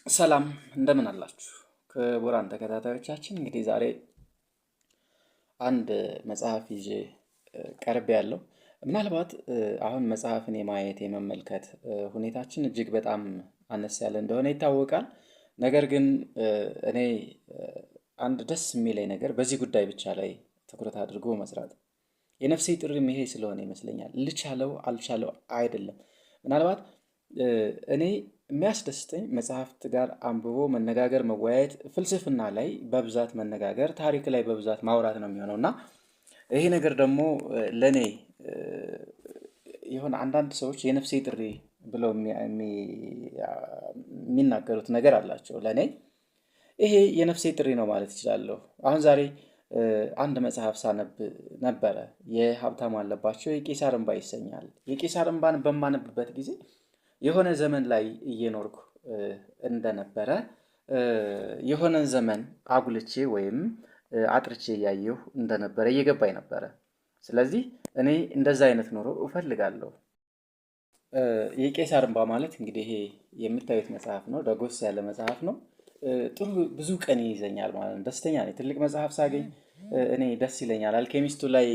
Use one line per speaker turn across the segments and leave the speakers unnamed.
ሰላም እንደምን አላችሁ? ክቡራን ተከታታዮቻችን እንግዲህ ዛሬ አንድ መጽሐፍ ይዤ ቀርብ ያለው ምናልባት አሁን መጽሐፍን የማየት የመመልከት ሁኔታችን እጅግ በጣም አነስ ያለ እንደሆነ ይታወቃል። ነገር ግን እኔ አንድ ደስ የሚለኝ ነገር በዚህ ጉዳይ ብቻ ላይ ትኩረት አድርጎ መስራት የነፍሴ ጥሪም ይሄ ስለሆነ ይመስለኛል። ልቻለው አልቻለው አይደለም። ምናልባት እኔ የሚያስደስተኝ መጽሐፍት ጋር አንብቦ መነጋገር፣ መወያየት፣ ፍልስፍና ላይ በብዛት መነጋገር፣ ታሪክ ላይ በብዛት ማውራት ነው የሚሆነው እና ይሄ ነገር ደግሞ ለእኔ የሆነ አንዳንድ ሰዎች የነፍሴ ጥሪ ብለው የሚናገሩት ነገር አላቸው። ለእኔ ይሄ የነፍሴ ጥሪ ነው ማለት እችላለሁ። አሁን ዛሬ አንድ መጽሐፍ ሳነብ ነበረ። የሀብታሙ አለባቸው የቄሳር እንባ ይሰኛል። የቄሳር እንባን በማነብበት ጊዜ የሆነ ዘመን ላይ እየኖርኩ እንደነበረ የሆነን ዘመን አጉልቼ ወይም አጥርቼ እያየሁ እንደነበረ እየገባኝ ነበረ። ስለዚህ እኔ እንደዛ አይነት ኑሮ እፈልጋለሁ። የቄሳር እንባ ማለት እንግዲህ ይሄ የምታዩት መጽሐፍ ነው። ደጎስ ያለ መጽሐፍ ነው። ጥሩ ብዙ ቀን ይይዘኛል ማለት ነው። ደስተኛ ነኝ። ትልቅ መጽሐፍ ሳገኝ እኔ ደስ ይለኛል። አልኬሚስቱ ላይ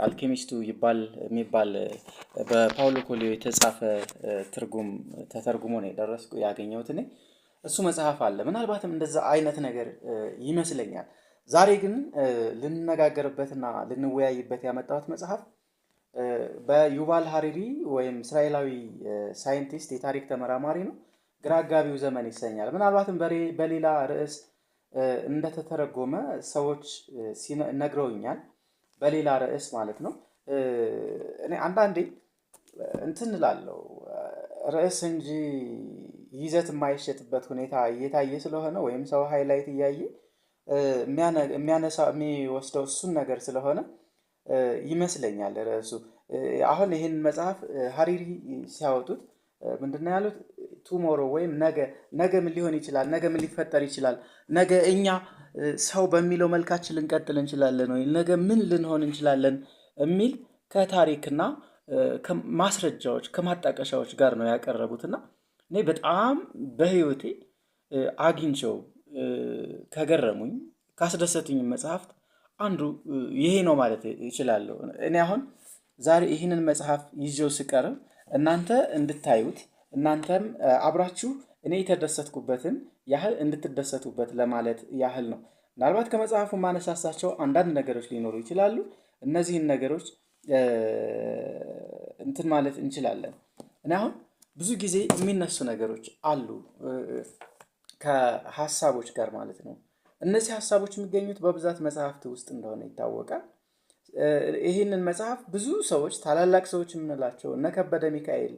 አልኬሚስቱ የሚባል በፓውሎ ኮሊዮ የተጻፈ ትርጉም ተተርጉሞ ነው ያገኘሁት እኔ። እሱ መጽሐፍ አለ። ምናልባትም እንደዛ አይነት ነገር ይመስለኛል። ዛሬ ግን ልንነጋገርበትና ልንወያይበት ያመጣሁት መጽሐፍ በዩቫል ሀሪሪ ወይም እስራኤላዊ ሳይንቲስት የታሪክ ተመራማሪ ነው። ግራ አጋቢው ዘመን ይሰኛል። ምናልባትም በሌላ ርዕስ እንደተተረጎመ ሰዎች ነግረውኛል። በሌላ ርዕስ ማለት ነው። እኔ አንዳንዴ እንትን እላለሁ ርዕስ እንጂ ይዘት የማይሸጥበት ሁኔታ እየታየ ስለሆነ ወይም ሰው ሃይላይት እያየ የሚወስደው እሱን ነገር ስለሆነ ይመስለኛል ርዕሱ። አሁን ይህን መጽሐፍ ሀሪሪ ሲያወጡት ምንድነው ያሉት? ቱሞሮ ወይም ነገ ምን ሊሆን ይችላል? ነገ ምን ሊፈጠር ይችላል? ነገ እኛ ሰው በሚለው መልካችን ልንቀጥል እንችላለን ወይ? ነገ ምን ልንሆን እንችላለን? የሚል ከታሪክና ከማስረጃዎች ከማጣቀሻዎች ጋር ነው ያቀረቡትና እኔ በጣም በህይወቴ አግኝቼው ከገረሙኝ ካስደሰቱኝ መጽሐፍት አንዱ ይሄ ነው ማለት እችላለሁ። እኔ አሁን ዛሬ ይህንን መጽሐፍ ይዤው ስቀርብ እናንተ እንድታዩት እናንተም አብራችሁ እኔ የተደሰትኩበትን ያህል እንድትደሰቱበት ለማለት ያህል ነው። ምናልባት ከመጽሐፉ ማነሳሳቸው አንዳንድ ነገሮች ሊኖሩ ይችላሉ። እነዚህን ነገሮች እንትን ማለት እንችላለን። እኔ አሁን ብዙ ጊዜ የሚነሱ ነገሮች አሉ ከሀሳቦች ጋር ማለት ነው። እነዚህ ሀሳቦች የሚገኙት በብዛት መጽሐፍት ውስጥ እንደሆነ ይታወቃል። ይህንን መጽሐፍ ብዙ ሰዎች ታላላቅ ሰዎች የምንላቸው እነ ከበደ ሚካኤል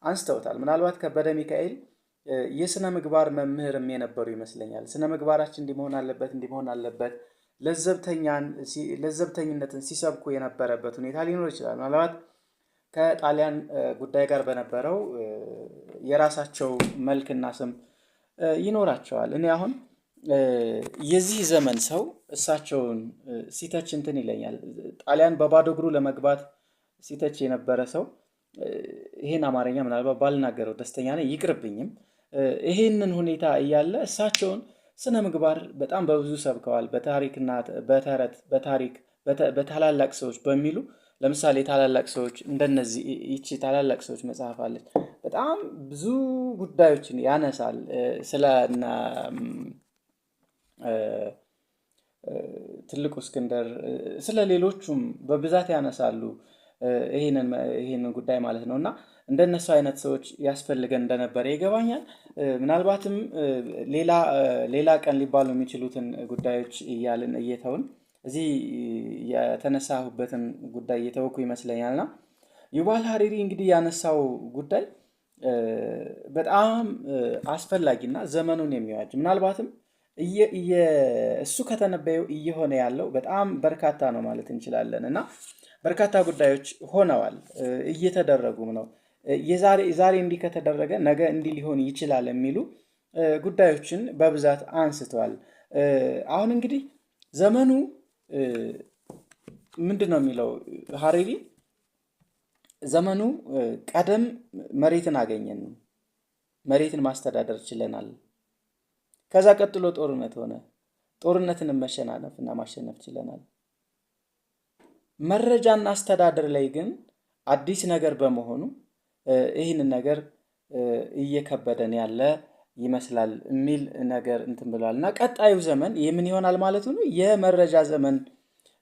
አንስተውታል። ምናልባት ከበደ ሚካኤል የስነ ምግባር መምህርም የነበሩ ይመስለኛል። ስነ ምግባራችን እንዲህ መሆን አለበት ለዘብተኝነትን ሲሰብኩ የነበረበት ሁኔታ ሊኖር ይችላል። ምናልባት ከጣሊያን ጉዳይ ጋር በነበረው የራሳቸው መልክና ስም ይኖራቸዋል። እኔ አሁን የዚህ ዘመን ሰው እሳቸውን ሲተች እንትን ይለኛል። ጣሊያን በባዶ እግሩ ለመግባት ሲተች የነበረ ሰው ይሄን አማርኛ ምናልባት ባልናገረው ደስተኛ ነኝ፣ ይቅርብኝም። ይሄንን ሁኔታ እያለ እሳቸውን ስነ ምግባር በጣም በብዙ ሰብከዋል። በታሪክና በተረት በታሪክ በታላላቅ ሰዎች በሚሉ ለምሳሌ ታላላቅ ሰዎች እንደነዚህ ይቺ ታላላቅ ሰዎች መጽሐፍ አለች። በጣም ብዙ ጉዳዮችን ያነሳል። ስለ ትልቁ እስክንድር ስለ ሌሎቹም በብዛት ያነሳሉ። ይሄንን ጉዳይ ማለት ነው እና እንደነሱ አይነት ሰዎች ያስፈልገን እንደነበረ ይገባኛል። ምናልባትም ሌላ ቀን ሊባሉ የሚችሉትን ጉዳዮች እያልን እየተውን እዚህ የተነሳሁበትን ጉዳይ እየተወኩ ይመስለኛልና ዩቫል ሀሪሪ እንግዲህ ያነሳው ጉዳይ በጣም አስፈላጊና ዘመኑን የሚዋጅ ምናልባትም እሱ ከተነበየው እየሆነ ያለው በጣም በርካታ ነው ማለት እንችላለን እና በርካታ ጉዳዮች ሆነዋል፣ እየተደረጉም ነው። ዛሬ እንዲህ ከተደረገ ነገ እንዲህ ሊሆን ይችላል የሚሉ ጉዳዮችን በብዛት አንስተዋል። አሁን እንግዲህ ዘመኑ ምንድን ነው የሚለው ሀሪሪ? ዘመኑ ቀደም መሬትን አገኘን፣ መሬትን ማስተዳደር ችለናል። ከዛ ቀጥሎ ጦርነት ሆነ። ጦርነትን መሸናነፍና ማሸነፍ ችለናል። መረጃና አስተዳደር ላይ ግን አዲስ ነገር በመሆኑ ይህንን ነገር እየከበደን ያለ ይመስላል የሚል ነገር እንትን ብለዋል። እና ቀጣዩ ዘመን የምን ይሆናል ማለት ነው? የመረጃ ዘመን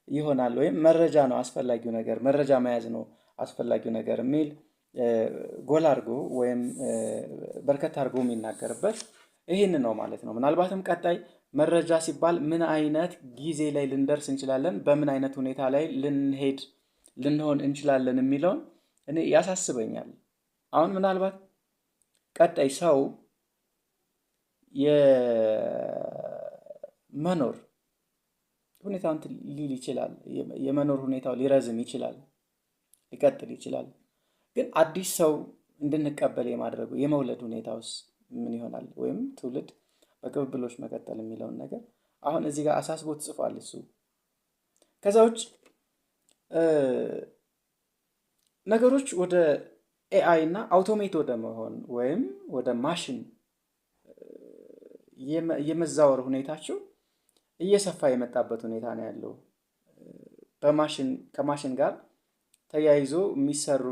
ይሆናል። ወይም መረጃ ነው አስፈላጊው ነገር፣ መረጃ መያዝ ነው አስፈላጊው ነገር የሚል ጎል አድርጎ ወይም በርከት አድርጎ የሚናገርበት ይህን ነው ማለት ነው። ምናልባትም ቀጣይ መረጃ ሲባል ምን አይነት ጊዜ ላይ ልንደርስ እንችላለን፣ በምን አይነት ሁኔታ ላይ ልንሆን እንችላለን የሚለውን እኔ ያሳስበኛል። አሁን ምናልባት ቀጣይ ሰው የመኖር ሁኔታውን ሊል ይችላል። የመኖር ሁኔታው ሊረዝም ይችላል፣ ሊቀጥል ይችላል። ግን አዲስ ሰው እንድንቀበል የማድረጉ የመውለድ ሁኔታውስ ምን ይሆናል? ወይም ትውልድ በቅብብሎች መቀጠል የሚለውን ነገር አሁን እዚህ ጋር አሳስቦ ትጽፏል እሱ። ከዛ ውጭ ነገሮች ወደ ኤአይ እና አውቶሜት ወደ መሆን ወይም ወደ ማሽን የመዛወር ሁኔታቸው እየሰፋ የመጣበት ሁኔታ ነው ያለው። ከማሽን ጋር ተያይዞ የሚሰሩ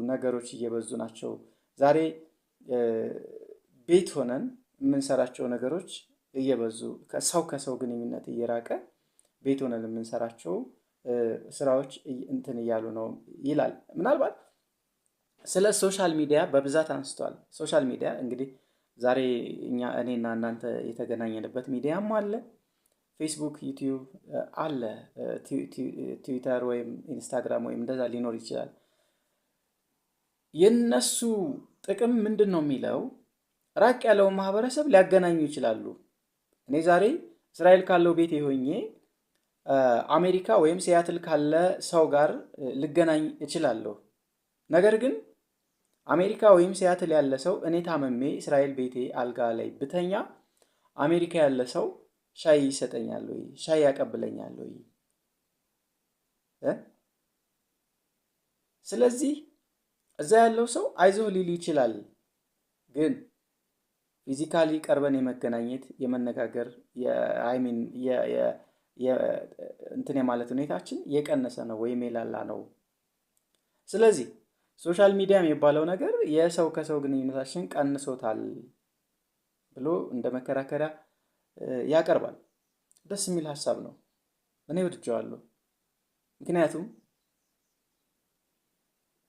ነገሮች እየበዙ ናቸው። ዛሬ ቤት ሆነን የምንሰራቸው ነገሮች እየበዙ ከሰው ግንኙነት እየራቀ ቤት ሆነን የምንሰራቸው ስራዎች እንትን እያሉ ነው ይላል። ምናልባት ስለ ሶሻል ሚዲያ በብዛት አንስቷል። ሶሻል ሚዲያ እንግዲህ ዛሬ እኔና እናንተ የተገናኘንበት ሚዲያም አለ። ፌስቡክ፣ ዩቲዩብ አለ፣ ትዊተር ወይም ኢንስታግራም ወይም እንደዛ ሊኖር ይችላል። የነሱ ጥቅም ምንድን ነው የሚለው ራቅ ያለውን ማህበረሰብ ሊያገናኙ ይችላሉ። እኔ ዛሬ እስራኤል ካለው ቤቴ ሆኜ አሜሪካ ወይም ሲያትል ካለ ሰው ጋር ልገናኝ እችላለሁ። ነገር ግን አሜሪካ ወይም ሲያትል ያለ ሰው እኔ ታመሜ እስራኤል ቤቴ አልጋ ላይ ብተኛ አሜሪካ ያለ ሰው ሻይ ይሰጠኛል ወይ? ሻይ ያቀብለኛል ወይ? ስለዚህ እዛ ያለው ሰው አይዞህ ሊል ይችላል። ግን ፊዚካሊ ቀርበን የመገናኘት የመነጋገር እንትን የማለት ሁኔታችን የቀነሰ ነው ወይም የላላ ነው። ስለዚህ ሶሻል ሚዲያ የሚባለው ነገር የሰው ከሰው ግንኙነታችን ቀንሶታል ብሎ እንደ መከራከሪያ ያቀርባል። ደስ የሚል ሀሳብ ነው። እኔ ወድጀዋለሁ። ምክንያቱም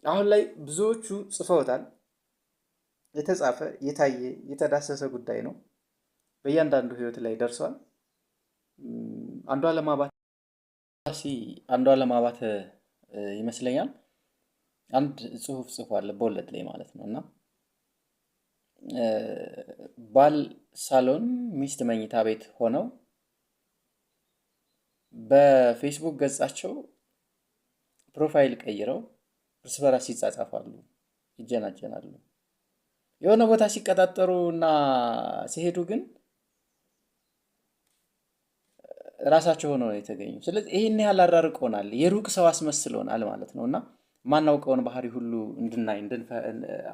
አሁን ላይ ብዙዎቹ ጽፈውታል። የተጻፈ የታየ የተዳሰሰ ጉዳይ ነው። በእያንዳንዱ ህይወት ላይ ደርሷል። አንዷለም አባተ ይመስለኛል አንድ ጽሁፍ ጽፏል፣ በወለድ ላይ ማለት ነው። እና ባል ሳሎን ሚስት መኝታ ቤት ሆነው በፌስቡክ ገጻቸው ፕሮፋይል ቀይረው እርስ በራስ ይጻጻፋሉ፣ ይጀናጀናሉ። የሆነ ቦታ ሲቀጣጠሩ እና ሲሄዱ ግን ራሳቸው ሆነው ነው የተገኙ። ስለዚህ ይሄን ያህል አራርቆናል፣ የሩቅ ሰው አስመስሎናል ማለት ነው። እና ማናውቀውን ባህሪ ሁሉ እንድናይ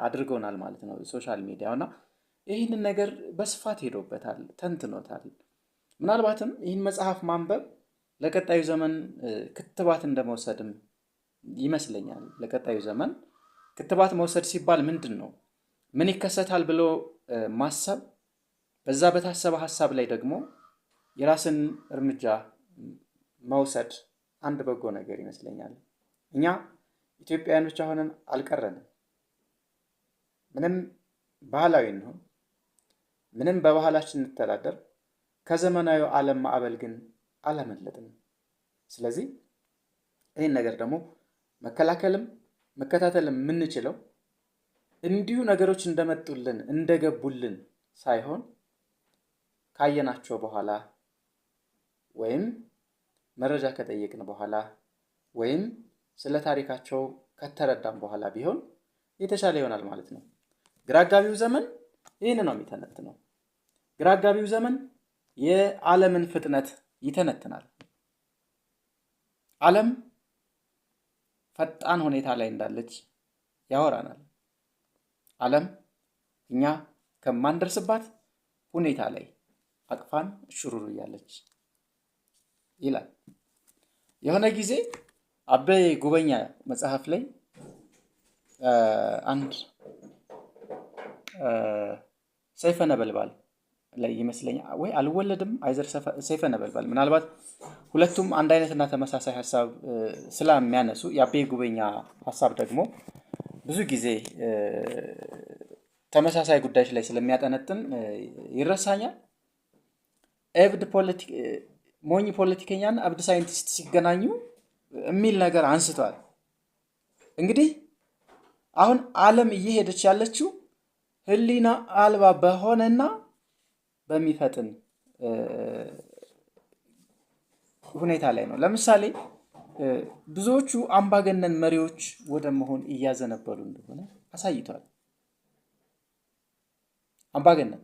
አድርገውናል ማለት ነው ሶሻል ሚዲያው። እና ይህንን ነገር በስፋት ሄዶበታል፣ ተንትኖታል። ምናልባትም ይህን መጽሐፍ ማንበብ ለቀጣዩ ዘመን ክትባት እንደመውሰድም ይመስለኛል። ለቀጣዩ ዘመን ክትባት መውሰድ ሲባል ምንድን ነው? ምን ይከሰታል ብሎ ማሰብ፣ በዛ በታሰበ ሀሳብ ላይ ደግሞ የራስን እርምጃ መውሰድ አንድ በጎ ነገር ይመስለኛል። እኛ ኢትዮጵያውያን ብቻ ሆነን አልቀረንም። ምንም ባህላዊ ነው፣ ምንም በባህላችን እንተዳደር፣ ከዘመናዊ ዓለም ማዕበል ግን አላመለጥንም። ስለዚህ ይህን ነገር ደግሞ መከላከልም መከታተልም የምንችለው እንዲሁ ነገሮች እንደመጡልን እንደገቡልን ሳይሆን ካየናቸው በኋላ ወይም መረጃ ከጠየቅን በኋላ ወይም ስለ ታሪካቸው ከተረዳን በኋላ ቢሆን የተሻለ ይሆናል ማለት ነው። ግራጋቢው ዘመን ይህን ነው የሚተነትነው። ግራጋቢው ዘመን የዓለምን ፍጥነት ይተነትናል። ዓለም ፈጣን ሁኔታ ላይ እንዳለች ያወራናል። ዓለም እኛ ከማንደርስባት ሁኔታ ላይ አቅፋን ሽሩሩ እያለች ይላል። የሆነ ጊዜ አበይ ጉበኛ መጽሐፍ ላይ አንድ ሰይፈ ነበልባል ላይ ይመስለኛል ወይ አልወለድም አይዘር ሰይፈ ነበልባል ምናልባት ሁለቱም አንድ አይነትና ተመሳሳይ ሐሳብ ስለሚያነሱ የአበይ ጉበኛ ሐሳብ ደግሞ ብዙ ጊዜ ተመሳሳይ ጉዳዮች ላይ ስለሚያጠነጥን ይረሳኛል። ሞኝ ፖለቲከኛና አብድ ሳይንቲስት ሲገናኙ የሚል ነገር አንስቷል። እንግዲህ አሁን ዓለም እየሄደች ያለችው ህሊና አልባ በሆነና በሚፈጥን ሁኔታ ላይ ነው። ለምሳሌ ብዙዎቹ አምባገነን መሪዎች ወደ መሆን እያዘነበሉ እንደሆነ አሳይቷል። አምባገነን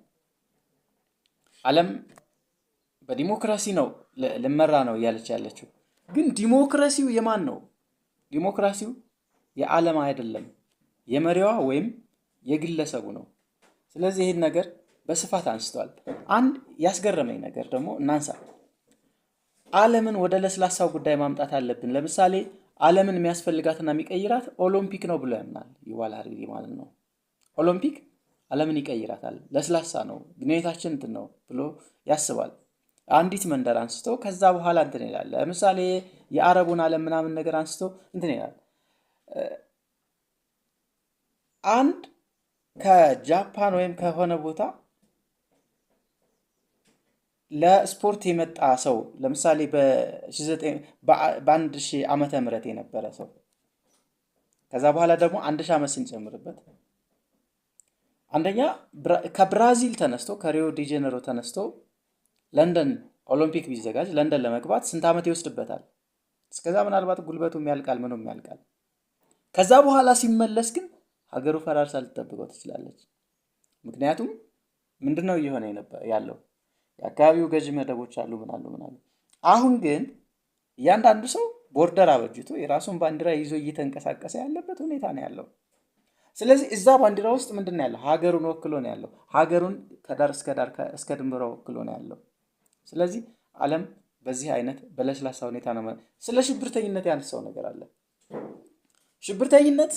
ዓለም በዲሞክራሲ ነው ልመራ ነው እያለች ያለችው። ግን ዲሞክራሲው የማን ነው? ዲሞክራሲው የዓለም አይደለም፣ የመሪዋ ወይም የግለሰቡ ነው። ስለዚህ ይህን ነገር በስፋት አንስቷል። አንድ ያስገረመኝ ነገር ደግሞ እናንሳ። ዓለምን ወደ ለስላሳው ጉዳይ ማምጣት አለብን። ለምሳሌ ዓለምን የሚያስፈልጋትና የሚቀይራት ኦሎምፒክ ነው ብሎ ያምናል ዩቫል ሃራሪ ማለት ነው። ኦሎምፒክ ዓለምን ይቀይራታል፣ ለስላሳ ነው፣ ግንኙነታችን እንትን ነው ብሎ ያስባል። አንዲት መንደር አንስቶ ከዛ በኋላ እንትን ይላል። ለምሳሌ የአረቡን ዓለም ምናምን ነገር አንስቶ እንትን ይላል። አንድ ከጃፓን ወይም ከሆነ ቦታ ለስፖርት የመጣ ሰው ለምሳሌ በ1000 ዓመተ ምህረት የነበረ ሰው ከዛ በኋላ ደግሞ 1000 ዓመት ስንጨምርበት አንደኛ ከብራዚል ተነስቶ ከሪዮ ዲ ጄኔሮ ተነስቶ ለንደን ኦሎምፒክ ቢዘጋጅ ለንደን ለመግባት ስንት ዓመት ይወስድበታል? እስከዛ ምናልባት ጉልበቱም ያልቃል፣ ምንም ያልቃል። ከዛ በኋላ ሲመለስ ግን ሀገሩ ፈራርሳ ልትጠብቀው ትችላለች። ምክንያቱም ምንድነው እየሆነ ያለው? የአካባቢው ገዢ መደቦች አሉ ምናሉ። አሁን ግን እያንዳንዱ ሰው ቦርደር አበጅቶ የራሱን ባንዲራ ይዞ እየተንቀሳቀሰ ያለበት ሁኔታ ነው ያለው። ስለዚህ እዛ ባንዲራ ውስጥ ምንድነው ያለው? ሀገሩን ወክሎ ነው ያለው። ሀገሩን ከዳር እስከ ድንበሯ ወክሎ ነው ያለው። ስለዚህ ዓለም በዚህ አይነት በለስላሳ ሁኔታ ነው። ስለ ሽብርተኝነት ያነሳው ነገር አለ። ሽብርተኝነት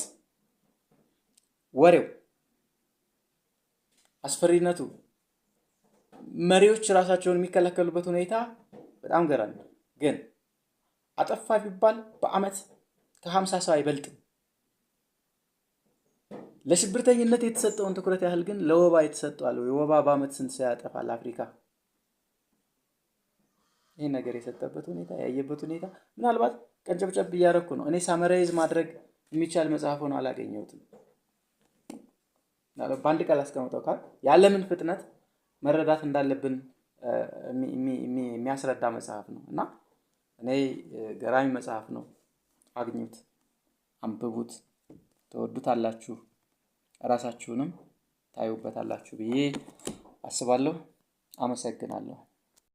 ወሬው፣ አስፈሪነቱ፣ መሪዎች ራሳቸውን የሚከለከሉበት ሁኔታ በጣም ገራሚ ነው። ግን አጠፋ ቢባል በአመት ከ50 ሰው አይበልጥም። ለሽብርተኝነት የተሰጠውን ትኩረት ያህል ግን ለወባ የተሰጠዋል። ወባ በአመት ስንት ሰው ያጠፋል? አፍሪካ ይሄን ነገር የሰጠበት ሁኔታ ያየበት ሁኔታ ምናልባት ቀንጨብጨብ እያደረኩ ነው። እኔ ሳመራይዝ ማድረግ የሚቻል መጽሐፍ ሆኖ አላገኘሁትም። በአንድ ቃል አስቀምጠው ካል የዓለምን ፍጥነት መረዳት እንዳለብን የሚያስረዳ መጽሐፍ ነው እና እኔ ገራሚ መጽሐፍ ነው። አግኙት፣ አንብቡት፣ ተወዱታላችሁ፣ ራሳችሁንም ታዩበታላችሁ ብዬ አስባለሁ። አመሰግናለሁ።